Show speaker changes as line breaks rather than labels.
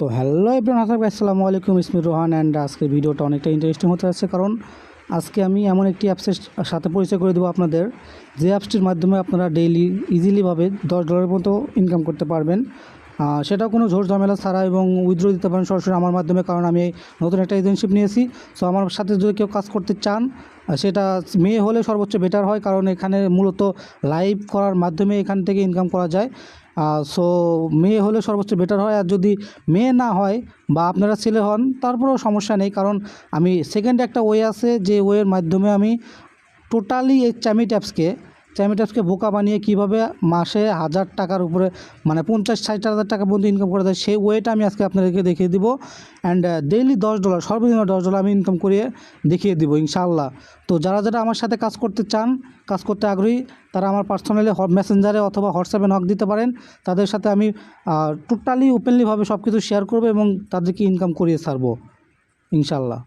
তো hello everyone, আসসালামু আলাইকুম। ইসমি রোহান অ্যান্ড আজকের ভিডিওটা অনেকটা ইন্টারেস্টিং হতে যাচ্ছে, কারণ আজকে আমি এমন একটি অ্যাপসের সাথে পরিচয় করে দেবো আপনাদের, যে অ্যাপসটির মাধ্যমে আপনারা ডেইলি ইজিলিভাবে $10 মতো ইনকাম করতে পারবেন। সেটাও কোনো ঝোর ঝামেলা ছাড়া, এবং উইথড্র দিতে পারেন সরাসরি আমার মাধ্যমে, কারণ আমি নতুন একটা এজেন্টশিপ নিয়েছি। সো আমার সাথে যদি কেউ কাজ করতে চান, সেটা মেয়ে হলে সর্বোচ্চ বেটার হয়, কারণ এখানে মূলত লাইভ করার মাধ্যমে এখান থেকে ইনকাম করা যায়। সো মেয়ে হলে সর্বোচ্চ বেটার হয়। আর যদি মেয়ে না হয় বা আপনারা ছেলে হন, তারপরেও সমস্যা নেই, কারণ আমি সেকেন্ড একটা ওয়ে আছে, যে ওয়ের মাধ্যমে আমি টোটালি এই চামি ট্যাপসকে বোকা বানিয়ে কীভাবে মাসে 1000 টাকার উপরে, মানে 50-60 হাজার টাকা পর্যন্ত ইনকাম করা যায়, সেই ওয়েটা আমি আজকে আপনাদেরকে দেখিয়ে দিব। অ্যান্ড ডেইলি $10, সর্বনিম্ন $10 আমি ইনকাম করিয়ে দেখিয়ে দিব ইনশাআল্লাহ। তো যারা যারা আমার সাথে কাজ করতে চান, কাজ করতে আগ্রহী, তারা আমার পার্সোনালি মেসেঞ্জারে অথবা হোয়াটসঅ্যাপে নক দিতে পারেন। তাদের সাথে আমি টোটালি ওপেনলিভাবে সব কিছু শেয়ার করবো এবং তাদেরকে ইনকাম করিয়ে ছাড়বো ইনশাআল্লাহ।